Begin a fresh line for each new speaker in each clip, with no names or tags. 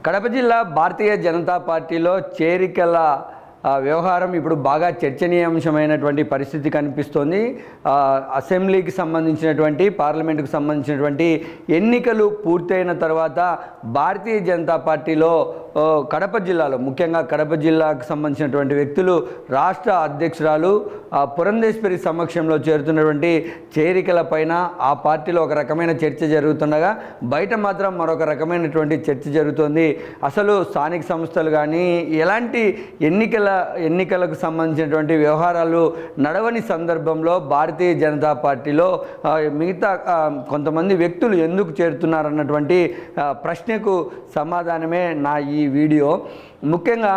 కడప జిల్లా భారతీయ జనతా పార్టీలో చేరికల వ్యవహారం ఇప్పుడు బాగా చర్చనీయాంశమైనటువంటి పరిస్థితి కనిపిస్తోంది. అసెంబ్లీకి సంబంధించినటువంటి పార్లమెంటుకు సంబంధించినటువంటి ఎన్నికలు పూర్తయిన తర్వాత భారతీయ జనతా పార్టీలో కడప జిల్లాలో ముఖ్యంగా కడప జిల్లాకు సంబంధించినటువంటి వ్యక్తులు రాష్ట్ర అధ్యక్షురాలు పురంధేశ్వరి సమక్షంలో చేరుతున్నటువంటి చేరికల పైన ఆ పార్టీలో ఒక రకమైన చర్చ జరుగుతుండగా బయట మాత్రం మరొక రకమైనటువంటి చర్చ జరుగుతోంది. అసలు స్థానిక సంస్థలు కానీ ఎలాంటి ఎన్నికలకు సంబంధించినటువంటి వ్యవహారాలు నడవని సందర్భంలో భారతీయ జనతా పార్టీలో మిగతా కొంతమంది వ్యక్తులు ఎందుకు చేరుతున్నారన్నటువంటి ప్రశ్నకు సమాధానమే నా ఈ వీడియో. ముఖ్యంగా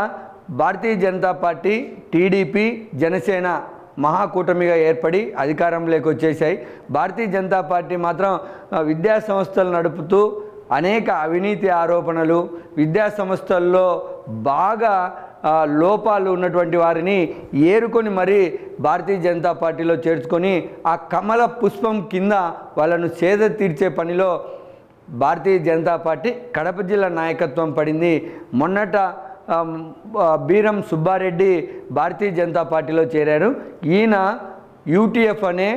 భారతీయ జనతా పార్టీ, టీడీపీ, జనసేన మహాకూటమిగా ఏర్పడి అధికారంలోకి వచ్చేసాయి. భారతీయ జనతా పార్టీ మాత్రం విద్యా సంస్థలు నడుపుతూ అనేక అవినీతి ఆరోపణలు, విద్యా సంస్థల్లో బాగా లోపాలు ఉన్నటువంటి వారిని ఏరుకొని మరీ భారతీయ జనతా పార్టీలో చేర్చుకొని ఆ కమల పుష్పం కింద వాళ్ళను సేద తీర్చే పనిలో భారతీయ జనతా పార్టీ కడప జిల్లా నాయకత్వం పడింది. మొన్నట బీరం సుబ్బారెడ్డి భారతీయ జనతా పార్టీలో చేరారు. ఈయన యూటీఎఫ్ అనే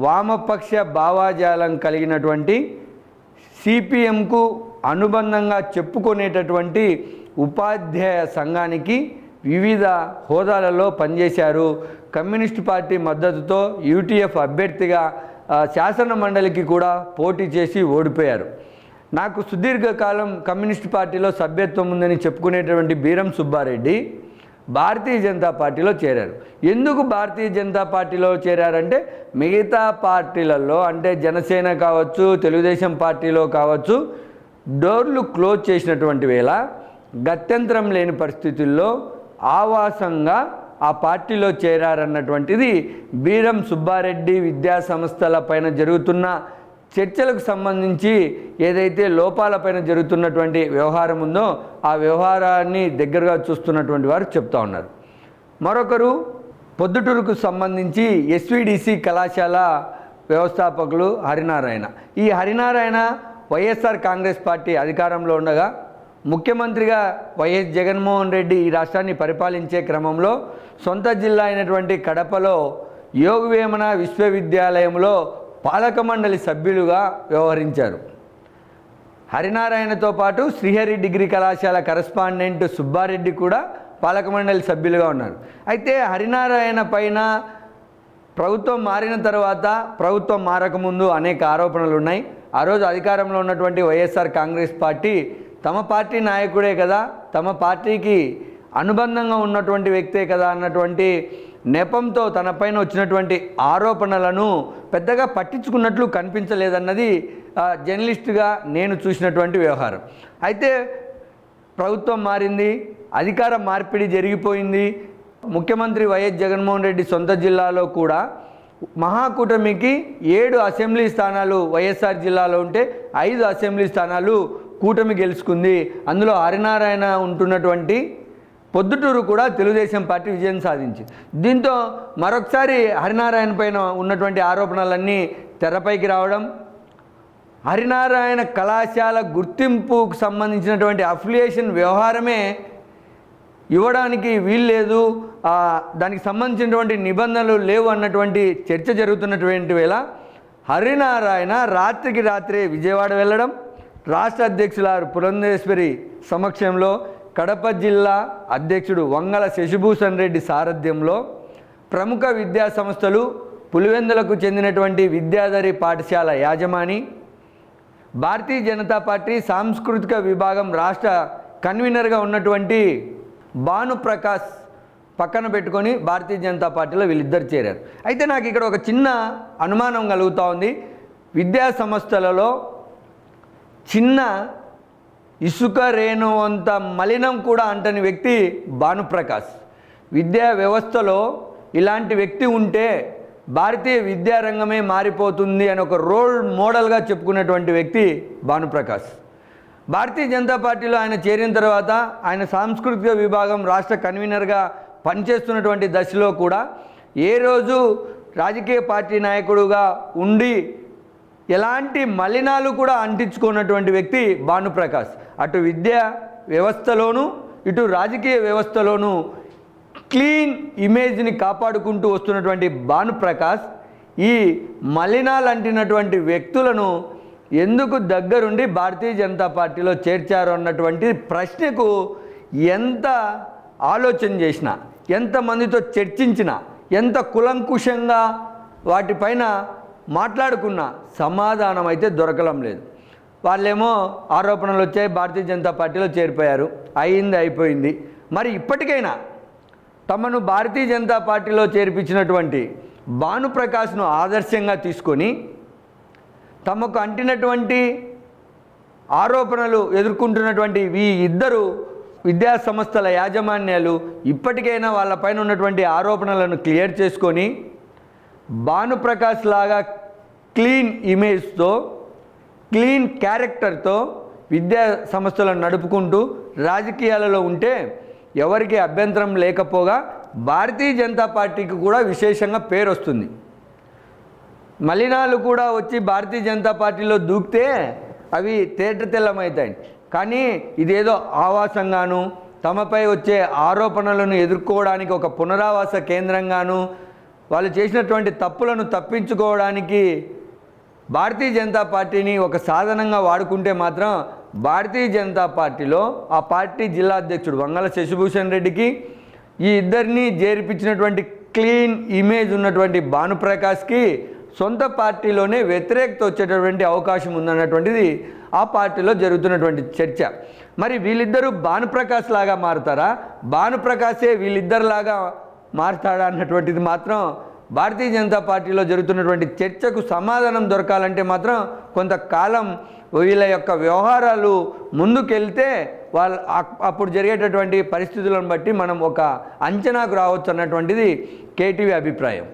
వామపక్ష భావాజాలం కలిగినటువంటి సిపిఎంకు అనుబంధంగా చెప్పుకునేటటువంటి ఉపాధ్యాయ సంఘానికి వివిధ హోదాలలో పనిచేశారు. కమ్యూనిస్టు పార్టీ మద్దతుతో యూటీఎఫ్ అభ్యర్థిగా శాసన మండలికి కూడా పోటీ చేసి ఓడిపోయారు. నాకు సుదీర్ఘకాలం కమ్యూనిస్టు పార్టీలో సభ్యత్వం ఉందని చెప్పుకునేటువంటి బీరం సుబ్బారెడ్డి భారతీయ జనతా పార్టీలో చేరారు. ఎందుకు భారతీయ జనతా పార్టీలో చేరారంటే మిగతా పార్టీలలో అంటే జనసేన కావచ్చు, తెలుగుదేశం పార్టీలో కావచ్చు డోర్లు క్లోజ్ చేసినటువంటి వేళ గత్యంతరం లేని పరిస్థితుల్లో ఆవాసంగా ఆ పార్టీలో చేరారన్నటువంటిది బీరం సుబ్బారెడ్డి విద్యా సంస్థల పైన జరుగుతున్న చర్చలకు సంబంధించి ఏదైతే లోపాలపైన జరుగుతున్నటువంటి వ్యవహారం ఉందో ఆ వ్యవహారాన్ని దగ్గరగా చూస్తున్నటువంటి వారు చెప్తా ఉన్నారు. మరొకరు పొద్దుటూరుకు సంబంధించి ఎస్విడిసి కళాశాల వ్యవస్థాపకులు హరినారాయణ. ఈ హరినారాయణ వైఎస్ఆర్ కాంగ్రెస్ పార్టీ అధికారంలో ఉండగా ముఖ్యమంత్రిగా వైఎస్ జగన్మోహన్ రెడ్డి ఈ రాష్ట్రాన్ని పరిపాలించే క్రమంలో సొంత జిల్లా అయినటువంటి కడపలో యోగవేమన విశ్వవిద్యాలయంలో పాలక మండలి సభ్యులుగా వ్యవహరించారు. హరినారాయణతో పాటు శ్రీహరి డిగ్రీ కళాశాల కరస్పాండెంట్ సుబ్బారెడ్డి కూడా పాలక మండలి సభ్యులుగా ఉన్నారు. అయితే హరినారాయణ పైన ప్రభుత్వం మారిన తర్వాత, ప్రభుత్వం మారకముందు అనేక ఆరోపణలు ఉన్నాయి. ఆ రోజు అధికారంలో ఉన్నటువంటి వైఎస్ఆర్ కాంగ్రెస్ పార్టీ తమ పార్టీ నాయకుడే కదా, తమ పార్టీకి అనుబంధంగా ఉన్నటువంటి వ్యక్తే కదా అన్నటువంటి నెపంతో తనపైన వచ్చినటువంటి ఆరోపణలను పెద్దగా పట్టించుకున్నట్లు కనిపించలేదన్నది జర్నలిస్టుగా నేను చూసినటువంటి వ్యవహారం. అయితే ప్రభుత్వం మారింది, అధికార మార్పిడి జరిగిపోయింది. ముఖ్యమంత్రి వైఎస్ జగన్మోహన్ రెడ్డి సొంత జిల్లాలో కూడా మహాకూటమికి 7 అసెంబ్లీ స్థానాలు వైఎస్ఆర్ జిల్లాలో ఉంటే 5 అసెంబ్లీ స్థానాలు కూటమి గెలుచుకుంది. అందులో హరినారాయణ ఉంటున్నటువంటి పొద్దుటూరు కూడా తెలుగుదేశం పార్టీ విజయం సాధించింది. దీంతో మరొకసారి హరినారాయణ పైన ఉన్నటువంటి ఆరోపణలన్నీ తెరపైకి రావడం, హరినారాయణ కళాశాల గుర్తింపుకు సంబంధించినటువంటి అఫిలియేషన్ వ్యవహారమే ఇవ్వడానికి వీల్లేదు, దానికి సంబంధించినటువంటి నిబంధనలు లేవు అన్నటువంటి చర్చ జరుగుతున్నటువంటి వేళ హరినారాయణ రాత్రికి రాత్రే విజయవాడ వెళ్ళడం, రాష్ట్ర అధ్యక్షులారు పురంధేశ్వరి సమక్షంలో కడప జిల్లా అధ్యక్షుడు వంగల శశిభూషణ్ రెడ్డి సారథ్యంలో ప్రముఖ విద్యా సంస్థలు, పులివెందులకు చెందినటువంటి విద్యాధరి పాఠశాల యాజమాని, భారతీయ జనతా పార్టీ సాంస్కృతిక విభాగం రాష్ట్ర కన్వీనర్గా ఉన్నటువంటి భానుప్రకాష్ పక్కన పెట్టుకొని భారతీయ జనతా పార్టీలో వీళ్ళిద్దరు చేరారు. అయితే నాకు ఇక్కడ ఒక చిన్న అనుమానం కలుగుతూ ఉంది. విద్యా సంస్థలలో చిన్న ఇసుక రేణువంత మలినం కూడా అంటని వ్యక్తి భానుప్రకాష్. విద్యా వ్యవస్థలో ఇలాంటి వ్యక్తి ఉంటే భారతీయ విద్యారంగమే మారిపోతుంది అని ఒక రోల్ మోడల్గా చెప్పుకున్నటువంటి వ్యక్తి భానుప్రకాష్. భారతీయ జనతా పార్టీలో ఆయన చేరిన తర్వాత ఆయన సాంస్కృతిక విభాగం రాష్ట్ర కన్వీనర్గా పనిచేస్తున్నటువంటి దశలో కూడా ఏ రోజు రాజకీయ పార్టీ నాయకుడుగా ఉండి ఎలాంటి మలినాలు కూడా అంటించుకున్నటువంటి వ్యక్తి భానుప్రకాష్. అటు విద్యా వ్యవస్థలోనూ ఇటు రాజకీయ వ్యవస్థలోనూ క్లీన్ ఇమేజ్ని కాపాడుకుంటూ వస్తున్నటువంటి భానుప్రకాష్ ఈ మలినాలు అంటినటువంటి వ్యక్తులను ఎందుకు దగ్గరుండి భారతీయ జనతా పార్టీలో చేర్చారు అన్నటువంటి ప్రశ్నకు ఎంత ఆలోచన చేసినా, ఎంతమందితో చర్చించినా, ఎంత కులంకుశంగా వాటిపైన మాట్లాడుకున్నా సమాధానం అయితే దొరకడం లేదు. వాళ్ళేమో ఆరోపణలు వచ్చాయి, భారతీయ జనతా పార్టీలో చేరిపోయారు, అయిపోయింది. మరి ఇప్పటికైనా తమను భారతీయ జనతా పార్టీలో చేర్పించినటువంటి భానుప్రకాష్ను ఆదర్శంగా తీసుకొని తమకు అంటినటువంటి ఆరోపణలు ఎదుర్కొంటున్నటువంటి ఈ ఇద్దరు విద్యా సంస్థల యాజమాన్యాలు ఇప్పటికైనా వాళ్ళపైన ఉన్నటువంటి ఆరోపణలను క్లియర్ చేసుకొని భానుప్రకాష్ లాగా క్లీన్ ఇమేజ్తో, క్లీన్ క్యారెక్టర్తో విద్యా సంస్థలను నడుపుకుంటూ రాజకీయాలలో ఉంటే ఎవరికి అభ్యంతరం లేకపోగా భారతీయ జనతా పార్టీకి కూడా విశేషంగా పేరు వస్తుంది. మలినాలు కూడా వచ్చి భారతీయ జనతా పార్టీలో దూకితే అవి తేటతెల్లమవుతాయి. కానీ ఇదేదో ఆవాసంగాను, తమపై వచ్చే ఆరోపణలను ఎదుర్కోవడానికి ఒక పునరావాస కేంద్రంగాను, వాళ్ళు చేసినటువంటి తప్పులను తప్పించుకోవడానికి భారతీయ జనతా పార్టీని ఒక సాధనంగా వాడుకుంటే మాత్రం భారతీయ జనతా పార్టీలో ఆ పార్టీ జిల్లా అధ్యక్షుడు వంగల శశిభూషణ్ రెడ్డికి ఈ ఇద్దరిని చేర్పించినటువంటి క్లీన్ ఇమేజ్ ఉన్నటువంటి భానుప్రకాష్కి సొంత పార్టీలోనే వ్యతిరేకత వచ్చేటటువంటి అవకాశం ఉందన్నటువంటిది ఆ పార్టీలో జరుగుతున్నటువంటి చర్చ. మరి వీళ్ళిద్దరూ భానుప్రకాష్ లాగా మారుతారా, భానుప్రకాశే వీళ్ళిద్దరిలాగా మారుతాడా అన్నటువంటిది మాత్రం భారతీయ జనతా పార్టీలో జరుగుతున్నటువంటి చర్చకు సమాధానం దొరకాలంటే మాత్రం కొంతకాలం వీళ్ళ యొక్క వ్యవహారాలు ముందుకెళ్తే వాళ్ళు అప్పుడు జరిగేటటువంటి పరిస్థితులను బట్టి మనం ఒక అంచనాకు రావచ్చు అన్నటువంటిది కేటీవీ అభిప్రాయం.